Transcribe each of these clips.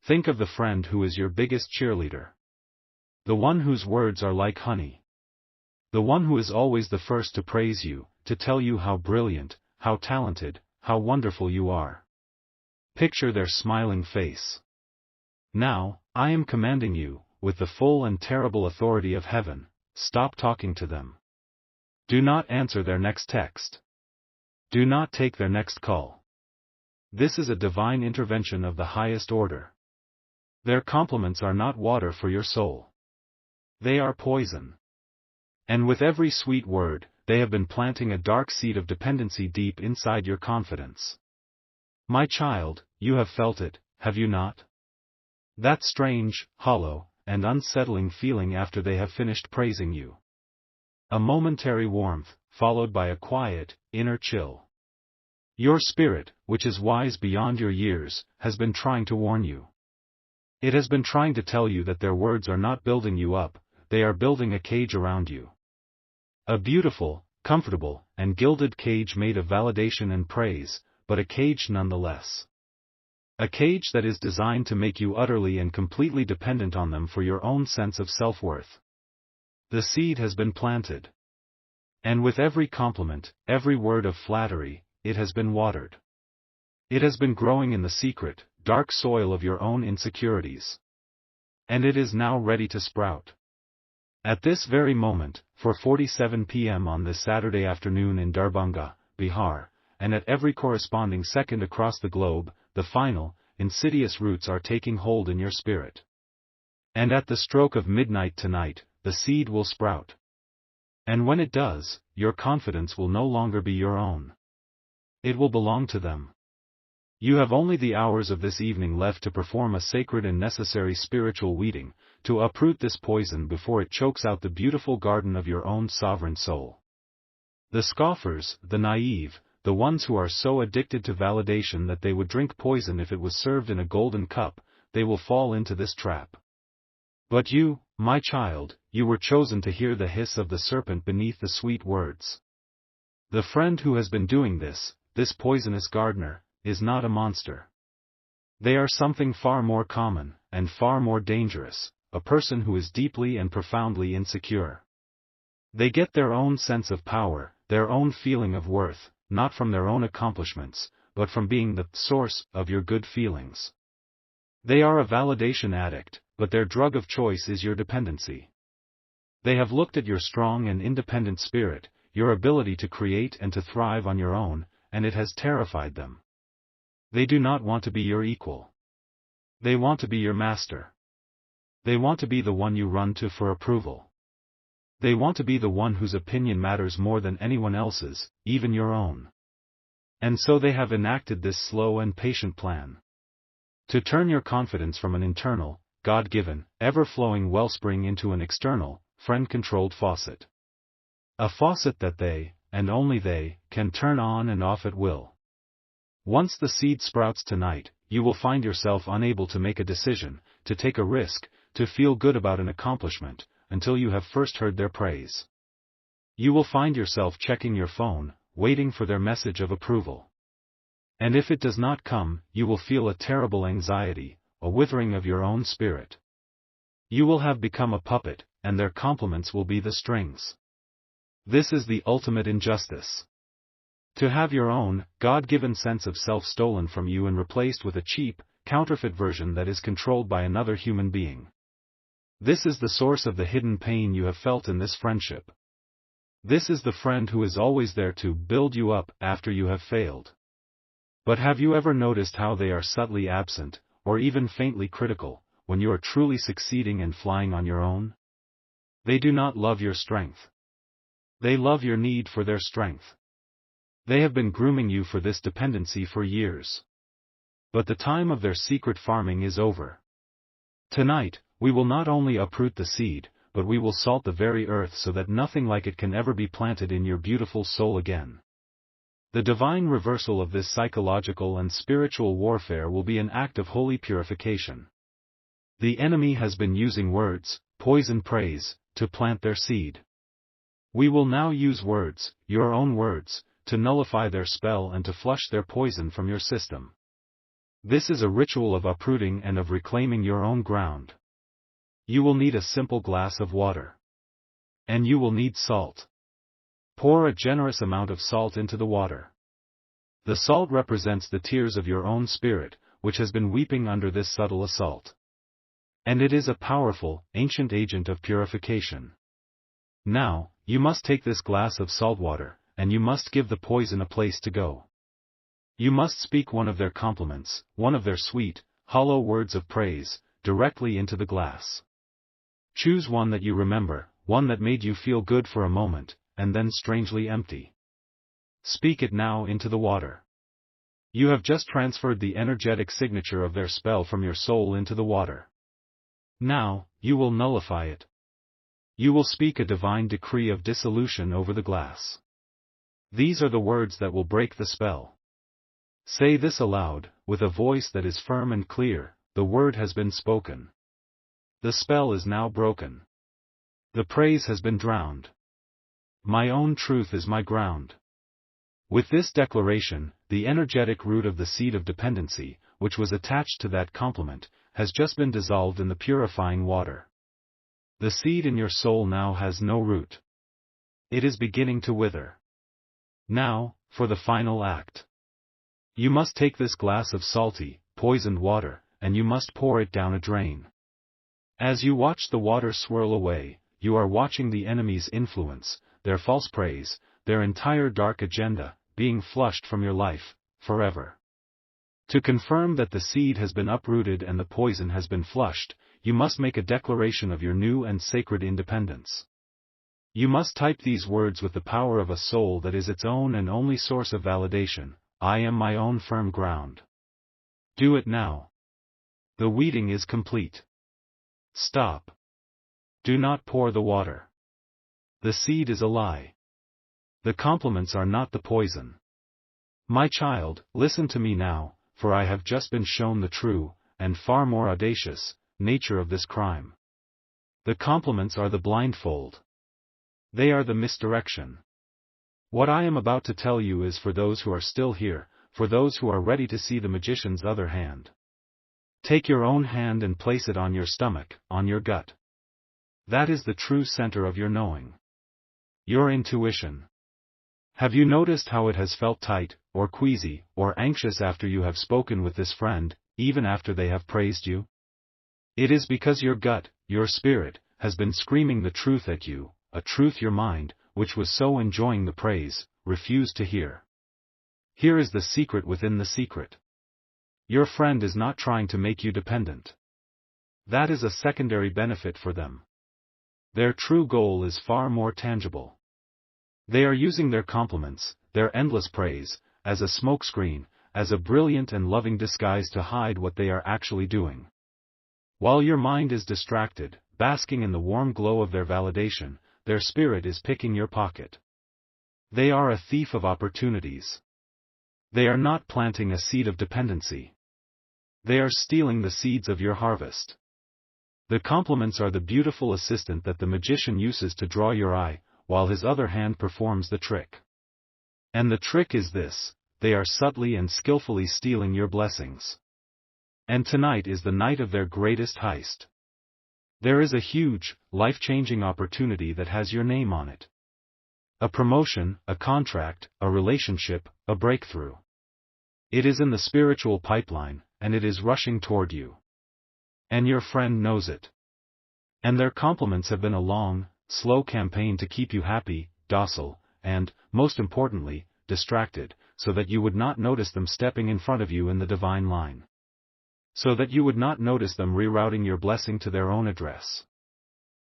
Think of the friend who is your biggest cheerleader. The one whose words are like honey. The one who is always the first to praise you, to tell you how brilliant, how talented, how wonderful you are. Picture their smiling face. Now, I am commanding you, with the full and terrible authority of heaven, stop talking to them. Do not answer their next text. Do not take their next call. This is a divine intervention of the highest order. Their compliments are not water for your soul. They are poison. And with every sweet word, they have been planting a dark seed of dependency deep inside your confidence. My child, you have felt it, have you not? That strange, hollow, and unsettling feeling after they have finished praising you. A momentary warmth, followed by a quiet, inner chill. Your spirit, which is wise beyond your years, has been trying to warn you. It has been trying to tell you that their words are not building you up, they are building a cage around you. A beautiful, comfortable, and gilded cage made of validation and praise, but a cage nonetheless. A cage that is designed to make you utterly and completely dependent on them for your own sense of self-worth. The seed has been planted. And with every compliment, every word of flattery, it has been watered. It has been growing in the secret, dark soil of your own insecurities. And it is now ready to sprout. At this very moment, 4:47 p.m. on this Saturday afternoon in Darbhanga, Bihar, and at every corresponding second across the globe, the final, insidious roots are taking hold in your spirit. And at the stroke of midnight tonight, the seed will sprout. And when it does, your confidence will no longer be your own. It will belong to them. You have only the hours of this evening left to perform a sacred and necessary spiritual weeding, to uproot this poison before it chokes out the beautiful garden of your own sovereign soul. The scoffers, the naive, the ones who are so addicted to validation that they would drink poison if it was served in a golden cup, they will fall into this trap. But you, my child, you were chosen to hear the hiss of the serpent beneath the sweet words. The friend who has been doing this poisonous gardener, is not a monster. They are something far more common, and far more dangerous, a person who is deeply and profoundly insecure. They get their own sense of power, their own feeling of worth, not from their own accomplishments, but from being the source of your good feelings. They are a validation addict, but their drug of choice is your dependency. They have looked at your strong and independent spirit, your ability to create and to thrive on your own, and it has terrified them. They do not want to be your equal. They want to be your master. They want to be the one you run to for approval. They want to be the one whose opinion matters more than anyone else's, even your own. And so they have enacted this slow and patient plan. To turn your confidence from an internal, God-given, ever-flowing wellspring into an external, friend-controlled faucet. A faucet that they, and only they, can turn on and off at will. Once the seed sprouts tonight, you will find yourself unable to make a decision, to take a risk, to feel good about an accomplishment, until you have first heard their praise. You will find yourself checking your phone, waiting for their message of approval. And if it does not come, you will feel a terrible anxiety, a withering of your own spirit. You will have become a puppet, and their compliments will be the strings. This is the ultimate injustice. To have your own, God-given sense of self stolen from you and replaced with a cheap, counterfeit version that is controlled by another human being. This is the source of the hidden pain you have felt in this friendship. This is the friend who is always there to build you up after you have failed. But have you ever noticed how they are subtly absent, or even faintly critical, when you are truly succeeding and flying on your own? They do not love your strength. They love your need for their strength. They have been grooming you for this dependency for years. But the time of their secret farming is over. Tonight, we will not only uproot the seed, but we will salt the very earth so that nothing like it can ever be planted in your beautiful soul again. The divine reversal of this psychological and spiritual warfare will be an act of holy purification. The enemy has been using words, poison praise, to plant their seed. We will now use words, your own words, to nullify their spell and to flush their poison from your system. This is a ritual of uprooting and of reclaiming your own ground. You will need a simple glass of water. And you will need salt. Pour a generous amount of salt into the water. The salt represents the tears of your own spirit, which has been weeping under this subtle assault. And it is a powerful, ancient agent of purification. Now, you must take this glass of salt water, and you must give the poison a place to go. You must speak one of their compliments, one of their sweet, hollow words of praise, directly into the glass. Choose one that you remember, one that made you feel good for a moment, and then strangely empty. Speak it now into the water. You have just transferred the energetic signature of their spell from your soul into the water. Now, you will nullify it. You will speak a divine decree of dissolution over the glass. These are the words that will break the spell. Say this aloud, with a voice that is firm and clear, the word has been spoken. The spell is now broken. The praise has been drowned. My own truth is my ground. With this declaration, the energetic root of the seed of dependency, which was attached to that compliment, has just been dissolved in the purifying water. The seed in your soul now has no root. It is beginning to wither. Now, for the final act. You must take this glass of salty, poisoned water, and you must pour it down a drain. As you watch the water swirl away, you are watching the enemy's influence, their false praise, their entire dark agenda, being flushed from your life, forever. To confirm that the seed has been uprooted and the poison has been flushed, you must make a declaration of your new and sacred independence. You must type these words with the power of a soul that is its own and only source of validation: I am my own firm ground. Do it now. The weeding is complete. Stop. Do not pour the water. The seed is a lie. The compliments are not the poison. My child, listen to me now, for I have just been shown the true, and far more audacious, nature of this crime. The compliments are the blindfold. They are the misdirection. What I am about to tell you is for those who are still here, for those who are ready to see the magician's other hand. Take your own hand and place it on your stomach, on your gut. That is the true center of your knowing. Your intuition. Have you noticed how it has felt tight, or queasy, or anxious after you have spoken with this friend, even after they have praised you? It is because your gut, your spirit, has been screaming the truth at you, a truth your mind, which was so enjoying the praise, refused to hear. Here is the secret within the secret. Your friend is not trying to make you dependent. That is a secondary benefit for them. Their true goal is far more tangible. They are using their compliments, their endless praise, as a smokescreen, as a brilliant and loving disguise to hide what they are actually doing. While your mind is distracted, basking in the warm glow of their validation, their spirit is picking your pocket. They are a thief of opportunities. They are not planting a seed of dependency. They are stealing the seeds of your harvest. The compliments are the beautiful assistant that the magician uses to draw your eye, while his other hand performs the trick. And the trick is this: they are subtly and skillfully stealing your blessings. And tonight is the night of their greatest heist. There is a huge, life-changing opportunity that has your name on it. A promotion, a contract, a relationship, a breakthrough. It is in the spiritual pipeline, and it is rushing toward you. And your friend knows it. And their compliments have been a long, slow campaign to keep you happy, docile, and, most importantly, distracted, so that you would not notice them stepping in front of you in the divine line. So that you would not notice them rerouting your blessing to their own address.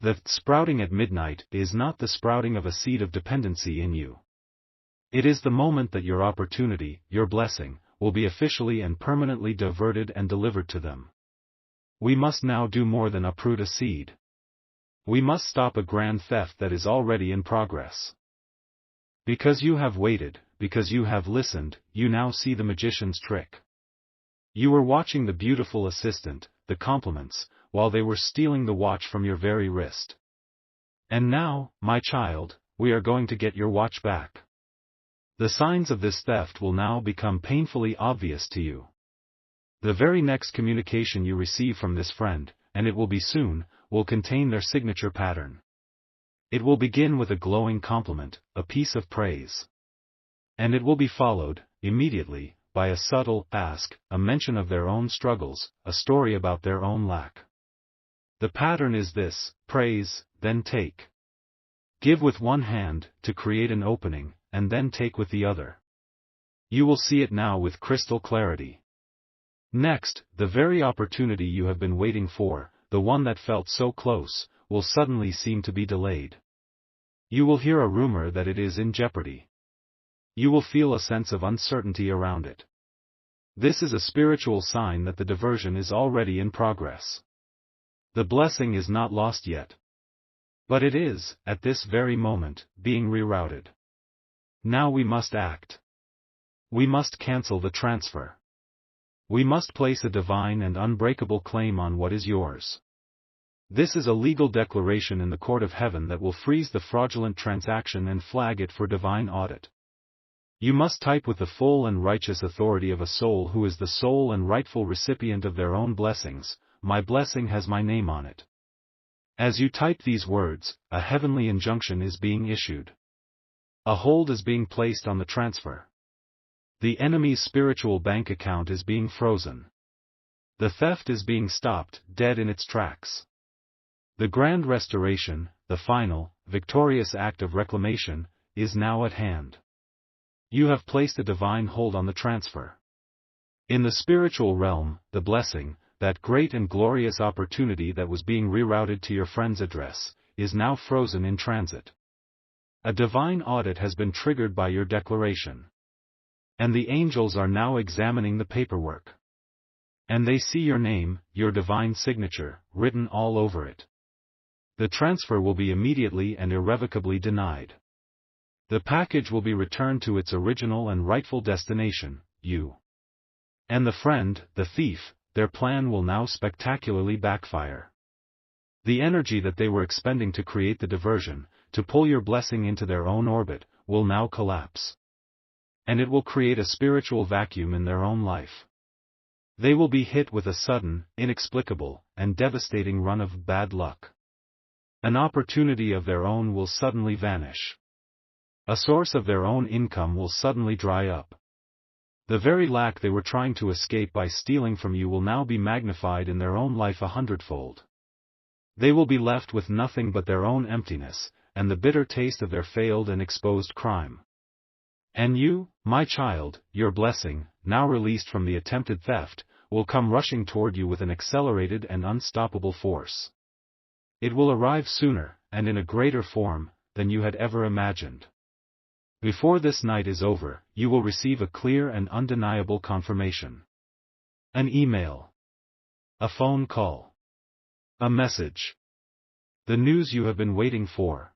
The sprouting at midnight is not the sprouting of a seed of dependency in you. It is the moment that your opportunity, your blessing, will be officially and permanently diverted and delivered to them. We must now do more than uproot a seed. We must stop a grand theft that is already in progress. Because you have waited, because you have listened, you now see the magician's trick. You were watching the beautiful assistant, the compliments, while they were stealing the watch from your very wrist. And now, my child, we are going to get your watch back. The signs of this theft will now become painfully obvious to you. The very next communication you receive from this friend, and it will be soon, will contain their signature pattern. It will begin with a glowing compliment, a piece of praise. And it will be followed, immediately, by a subtle ask, a mention of their own struggles, a story about their own lack. The pattern is this: praise, then take. Give with one hand, to create an opening, and then take with the other. You will see it now with crystal clarity. Next, the very opportunity you have been waiting for, the one that felt so close, will suddenly seem to be delayed. You will hear a rumor that it is in jeopardy. You will feel a sense of uncertainty around it. This is a spiritual sign that the diversion is already in progress. The blessing is not lost yet. But it is, at this very moment, being rerouted. Now we must act. We must cancel the transfer. We must place a divine and unbreakable claim on what is yours. This is a legal declaration in the court of heaven that will freeze the fraudulent transaction and flag it for divine audit. You must type with the full and righteous authority of a soul who is the sole and rightful recipient of their own blessings, "My blessing has my name on it." As you type these words, a heavenly injunction is being issued. A hold is being placed on the transfer. The enemy's spiritual bank account is being frozen. The theft is being stopped, dead in its tracks. The grand restoration, the final, victorious act of reclamation, is now at hand. You have placed a divine hold on the transfer. In the spiritual realm, the blessing, that great and glorious opportunity that was being rerouted to your friend's address, is now frozen in transit. A divine audit has been triggered by your declaration. And the angels are now examining the paperwork. And they see your name, your divine signature, written all over it. The transfer will be immediately and irrevocably denied. The package will be returned to its original and rightful destination, you. And the friend, the thief, their plan will now spectacularly backfire. The energy that they were expending to create the diversion, to pull your blessing into their own orbit, will now collapse. And it will create a spiritual vacuum in their own life. They will be hit with a sudden, inexplicable, and devastating run of bad luck. An opportunity of their own will suddenly vanish. A source of their own income will suddenly dry up. The very lack they were trying to escape by stealing from you will now be magnified in their own life 100-fold. They will be left with nothing but their own emptiness, and the bitter taste of their failed and exposed crime. And you, my child, your blessing, now released from the attempted theft, will come rushing toward you with an accelerated and unstoppable force. It will arrive sooner, and in a greater form, than you had ever imagined. Before this night is over, you will receive a clear and undeniable confirmation. An email. A phone call. A message. The news you have been waiting for.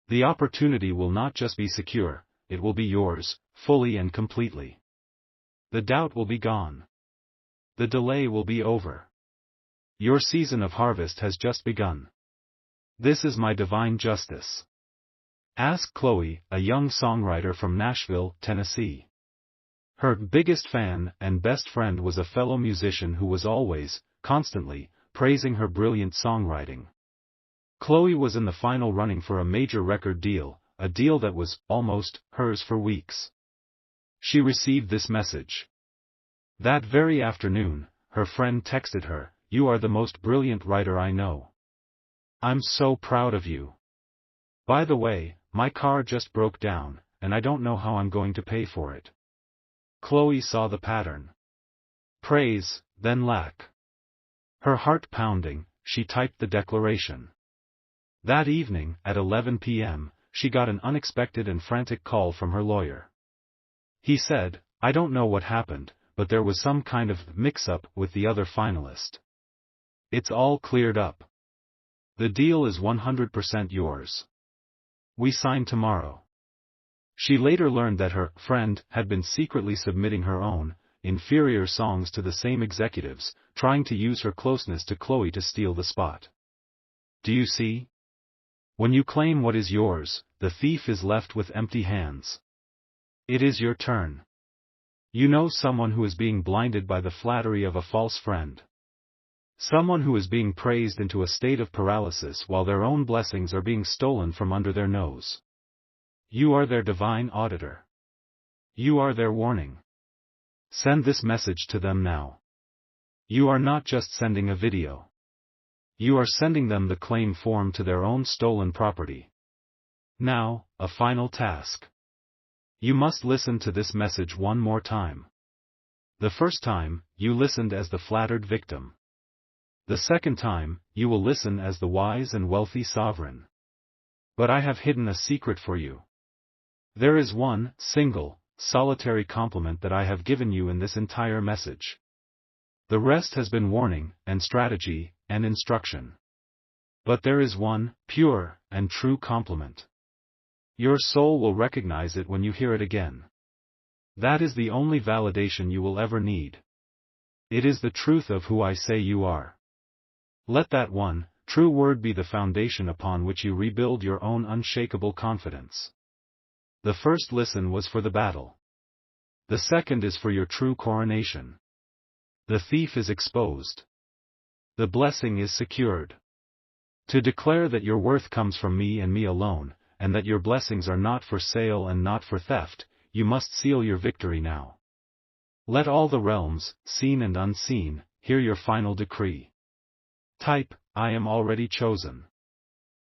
The opportunity will not just be secure, it will be yours, fully and completely. The doubt will be gone. The delay will be over. Your season of harvest has just begun. This is my divine justice. Ask Chloe, a young songwriter from Nashville, Tennessee. Her biggest fan and best friend was a fellow musician who was always, constantly, praising her brilliant songwriting. Chloe was in the final running for a major record deal, a deal that was, almost, hers for weeks. She received this message. That very afternoon, her friend texted her, "You are the most brilliant writer I know. I'm so proud of you. By the way, my car just broke down, and I don't know how I'm going to pay for it." Chloe saw the pattern. Praise, then lack. Her heart pounding, she typed the declaration. That evening, at 11 p.m., she got an unexpected and frantic call from her lawyer. He said, "I don't know what happened, but there was some kind of mix-up with the other finalist. It's all cleared up. The deal is 100% yours. We sign tomorrow." She later learned that her friend had been secretly submitting her own, inferior songs to the same executives, trying to use her closeness to Chloe to steal the spot. Do you see? When you claim what is yours, the thief is left with empty hands. It is your turn. You know someone who is being blinded by the flattery of a false friend. Someone who is being praised into a state of paralysis while their own blessings are being stolen from under their nose. You are their divine auditor. You are their warning. Send this message to them now. You are not just sending a video. You are sending them the claim form to their own stolen property. Now, a final task. You must listen to this message one more time. The first time, you listened as the flattered victim. The second time, you will listen as the wise and wealthy sovereign. But I have hidden a secret for you. There is one, single, solitary compliment that I have given you in this entire message. The rest has been warning, and strategy, and instruction. But there is one, pure, and true compliment. Your soul will recognize it when you hear it again. That is the only validation you will ever need. It is the truth of who I say you are. Let that one, true word be the foundation upon which you rebuild your own unshakable confidence. The first listen was for the battle. The second is for your true coronation. The thief is exposed. The blessing is secured. To declare that your worth comes from me and me alone, and that your blessings are not for sale and not for theft, you must seal your victory now. Let all the realms, seen and unseen, hear your final decree. Type, I am already chosen.